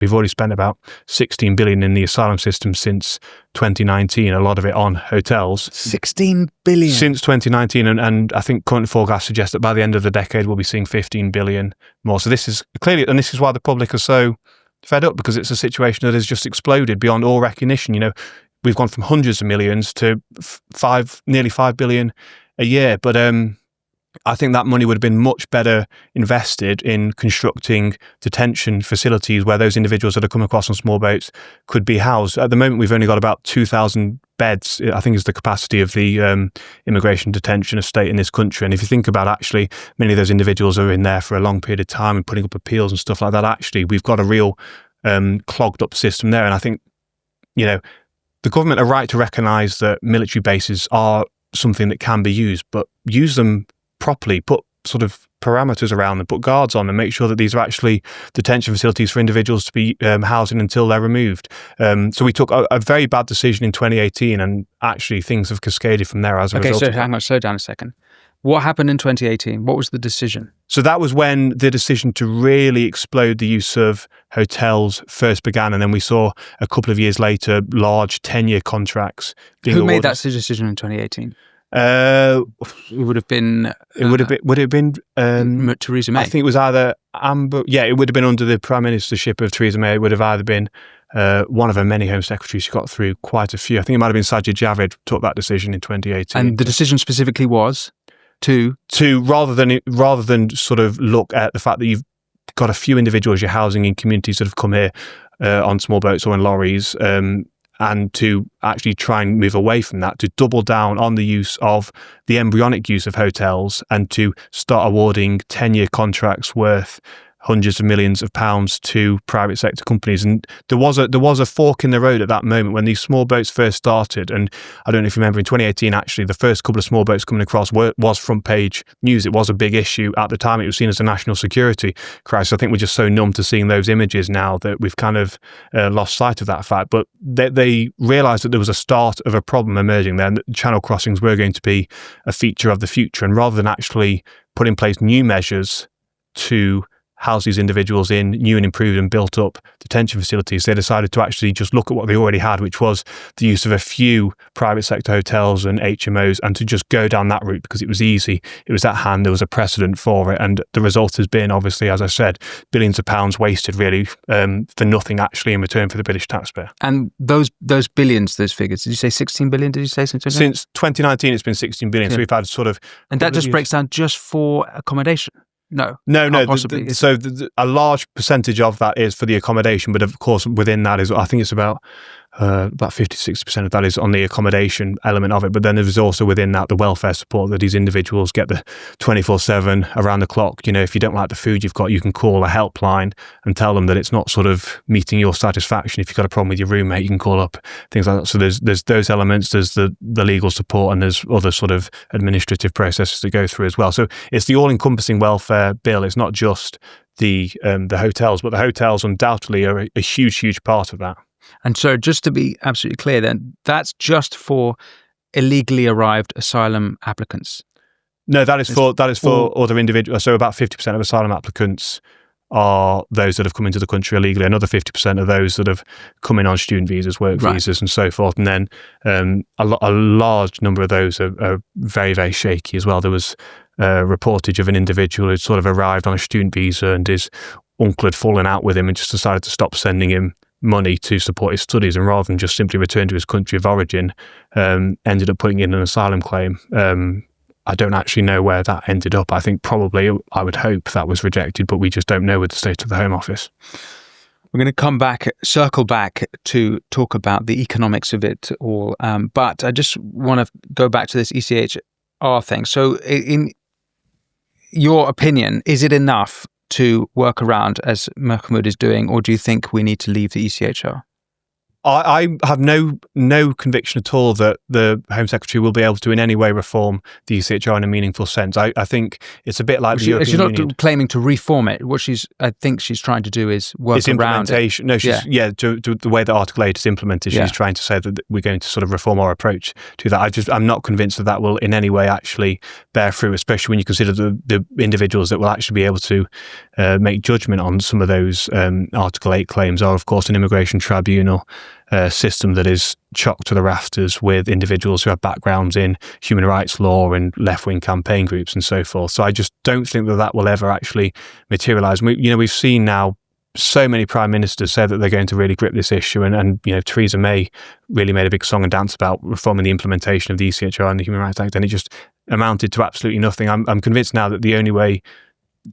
We've already spent about 16 billion in the asylum system since 2019, a lot of it on hotels. 16 billion? Since 2019, and I think current forecasts suggest that by the end of the decade, we'll be seeing 15 billion more. So this is clearly, and this is why the public are so fed up, because it's a situation that has just exploded beyond all recognition. We've gone from hundreds of millions to nearly 5 billion a year. But I think that money would have been much better invested in constructing detention facilities where those individuals that are come across on small boats could be housed. At the moment, we've only got about 2,000 beds, I think is the capacity of the immigration detention estate in this country. And if you think about actually, many of those individuals are in there for a long period of time and putting up appeals and stuff like that. Actually, we've got a real clogged up system there. And I think, the government are right to recognise that military bases are something that can be used, but use them properly, put sort of parameters around them, put guards on them, make sure that these are actually detention facilities for individuals to be housed in until they're removed. So we took a very bad decision in 2018, and actually things have cascaded from there as a result. Okay, so hang on, slow down a second. What happened in 2018? What was the decision? So that was when the decision to really explode the use of hotels first began, and then we saw a couple of years later large 10-year contracts being Who made awarded. that decision in 2018 It would have been... would have been Theresa May? I think it was either Amber. Yeah, it would have been under the Prime Ministership of Theresa May. It would have either been one of her many Home Secretaries. She got through quite a few. I think it might have been Sajid Javid took that decision in 2018. And the decision specifically was to rather than sort of look at the fact that you've got a few individuals you're housing in communities that have come here on small boats or in lorries, and to actually try and move away from that, to double down on the use of the embryonic use of hotels and to start awarding 10-year contracts worth hundreds of millions of pounds to private sector companies. And there was a fork in the road at that moment when these small boats first started. And I don't know if you remember, in 2018, actually, the first couple of small boats coming across was front page news. It was a big issue at the time. It was seen as a national security crisis. I think we're just so numb to seeing those images now that we've kind of lost sight of that fact. But they realised that there was a start of a problem emerging there, and that channel crossings were going to be a feature of the future. And rather than actually put in place new measures to house these individuals in new and improved and built up detention facilities, they decided to actually just look at what they already had, which was the use of a few private sector hotels and HMOs, and to just go down that route because it was easy, it was at hand, there was a precedent for it. And the result has been, obviously, as I said, billions of pounds wasted really for nothing actually in return for the British taxpayer. And those billions, those figures, did you say 16 billion? Did you say something? Since 2019, it's been 16 billion. Yeah. So we've had sort of... And that just breaks down just for accommodation? No. Possibly. A large percentage of that is for the accommodation, but of course within that is, I think it's about 50-60% of that is on the accommodation element of it. But then there's also within that the welfare support that these individuals get, the 24/7 around the clock. If you don't like the food you've got, you can call a helpline and tell them that it's not sort of meeting your satisfaction. If you've got a problem with your roommate, you can call up, things like that. So there's those elements, there's the legal support, and there's other sort of administrative processes to go through as well. So it's the all-encompassing welfare bill. It's not just the hotels, but the hotels undoubtedly are a huge part of that. And so just to be absolutely clear then, that's just for illegally arrived asylum applicants? No, that is for other individuals. So about 50% of asylum applicants are those that have come into the country illegally. Another 50% of those that have come in on student visas, work visas and so forth. And then a large number of those are very, very shaky as well. There was a reportage of an individual who'd sort of arrived on a student visa and his uncle had fallen out with him and just decided to stop sending him money to support his studies, and rather than just simply return to his country of origin, ended up putting in an asylum claim. I don't actually know where that ended up. I think probably, I would hope that was rejected, but we just don't know with the state of the Home Office. We're going to circle back to talk about the economics of it all. But I just want to go back to this ECHR thing. So in your opinion, is it enough to work around as Mahmoud is doing, or do you think we need to leave the ECHR? I have no conviction at all that the Home Secretary will be able to in any way reform the ECHR in a meaningful sense. I think it's a bit like the European Union. She's not claiming to reform it. What I think she's trying to do is work it's around implementation. it. No, she's to the way that Article 8 is implemented. She's trying to say that we're going to sort of reform our approach to that. I'm not convinced that will in any way actually bear fruit, especially when you consider the individuals that will actually be able to make judgment on some of those Article 8 claims are, of course, an immigration tribunal system that is chocked to the rafters with individuals who have backgrounds in human rights law and left-wing campaign groups and so forth. So I just don't think that will ever actually materialise. We've seen now so many prime ministers say that they're going to really grip this issue, and Theresa May really made a big song and dance about reforming the implementation of the ECHR and the Human Rights Act, and it just amounted to absolutely nothing. I'm convinced now that the only way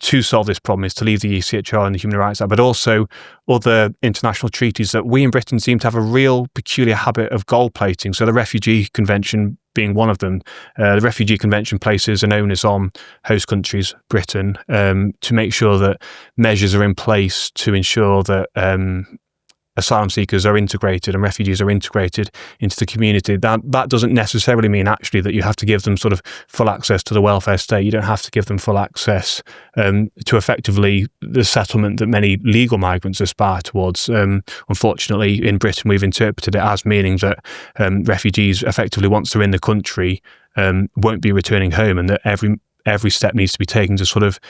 to solve this problem is to leave the ECHR and the Human Rights Act, but also other international treaties that we in Britain seem to have a real peculiar habit of gold plating. So the Refugee Convention being one of them. The Refugee Convention places an onus on host countries, Britain, to make sure that measures are in place to ensure that asylum seekers are integrated and refugees are integrated into the community. That doesn't necessarily mean actually that you have to give them sort of full access to the welfare state. You don't have to give them full access to effectively the settlement that many legal migrants aspire towards. Unfortunately, in Britain, we've interpreted it as meaning that refugees effectively, once they're in the country, won't be returning home, and that every step needs to be taken to sort of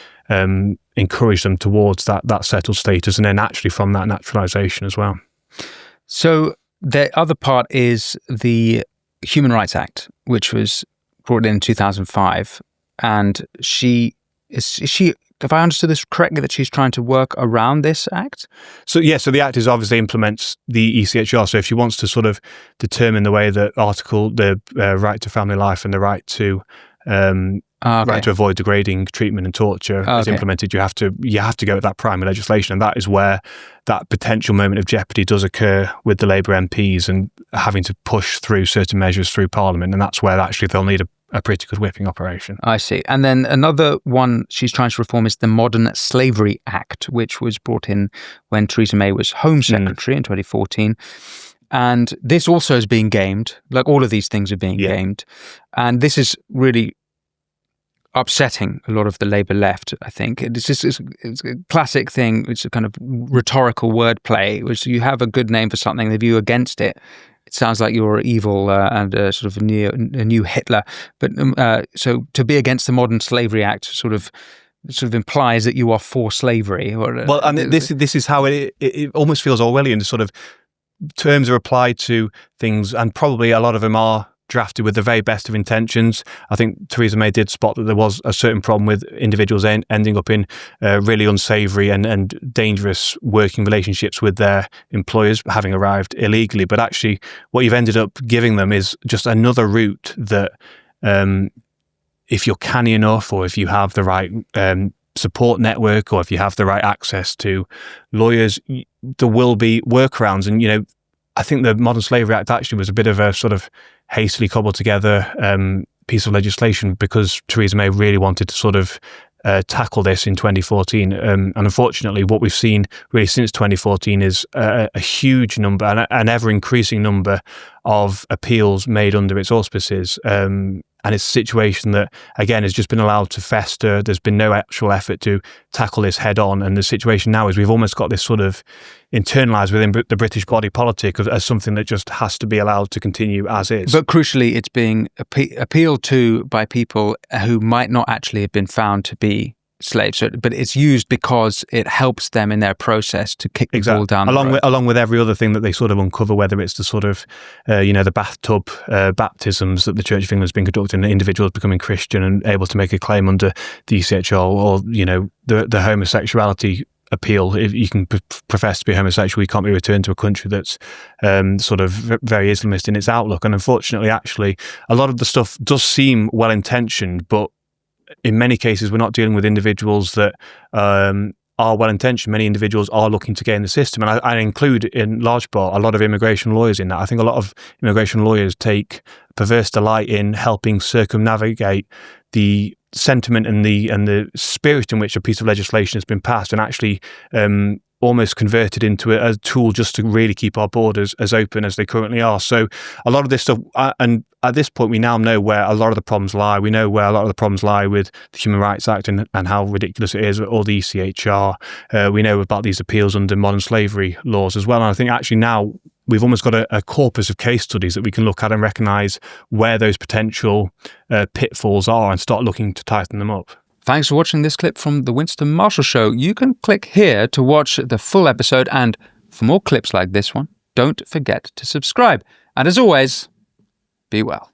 encourage them towards that settled status, and then actually from that naturalisation as well. So the other part is the Human Rights Act, which was brought in 2005, and is she, if I understood this correctly, that she's trying to work around this act? So the act is obviously implements the ECHR. So if she wants to sort of determine the way that the right to family life and the right to right to avoid degrading treatment and torture is implemented, you have to go with that primary legislation, and that is where that potential moment of jeopardy does occur with the Labour MPs and having to push through certain measures through Parliament, and that's where actually they'll need a pretty good whipping operation. I see. And then another one she's trying to reform is the Modern Slavery Act, which was brought in when Theresa May was Home Secretary in 2014. And this also is being gamed, like all of these things are being gamed. And this is really upsetting a lot of the Labour left, I think. It's a classic thing. It's a kind of rhetorical wordplay, which you have a good name for something, they view against it. It sounds like you're evil and sort of a new Hitler. But so to be against the Modern Slavery Act sort of implies that you are for slavery. Well, and this is how it almost feels Orwellian. Sort of terms are applied to things, and probably a lot of them are drafted with the very best of intentions. I think Theresa May did spot that there was a certain problem with individuals ending up in really unsavoury and dangerous working relationships with their employers, having arrived illegally. But actually, what you've ended up giving them is just another route that, if you're canny enough, or if you have the right support network, or if you have the right access to lawyers, there will be workarounds. And, I think the Modern Slavery Act actually was a bit of a sort of hastily cobbled together piece of legislation, because Theresa May really wanted to sort of tackle this in 2014. And unfortunately, what we've seen really since 2014 is a huge number, an ever-increasing number of appeals made under its auspices. And it's a situation that, again, has just been allowed to fester. There's been no actual effort to tackle this head on. And the situation now is we've almost got this sort of internalised within the British body politic as something that just has to be allowed to continue as is. But crucially, it's being appealed to by people who might not actually have been found to be slaves, but it's used because it helps them in their process to kick the ball down along with every other thing that they sort of uncover, whether it's the sort of the bathtub baptisms that the Church of England has been conducting, individuals becoming Christian and able to make a claim under the ECHR, or the homosexuality appeal. If you can profess to be homosexual, you can't be returned to a country that's sort of very Islamist in its outlook. And unfortunately, actually, a lot of the stuff does seem well-intentioned, but in many cases, we're not dealing with individuals that are well-intentioned. Many individuals are looking to gain the system. And I include, in large part, a lot of immigration lawyers in that. I think a lot of immigration lawyers take perverse delight in helping circumnavigate the sentiment and the spirit in which a piece of legislation has been passed, and actually almost converted into a tool just to really keep our borders as open as they currently are. So a lot of this stuff, and at this point, we now know where a lot of the problems lie. We know where a lot of the problems lie with the Human Rights Act and how ridiculous it is, or the ECHR. We know about these appeals under modern slavery laws as well. And I think actually now we've almost got a corpus of case studies that we can look at and recognise where those potential pitfalls are and start looking to tighten them up. Thanks for watching this clip from the Winston Marshall Show. You can click here to watch the full episode, and for more clips like this one, don't forget to subscribe. And as always, be well.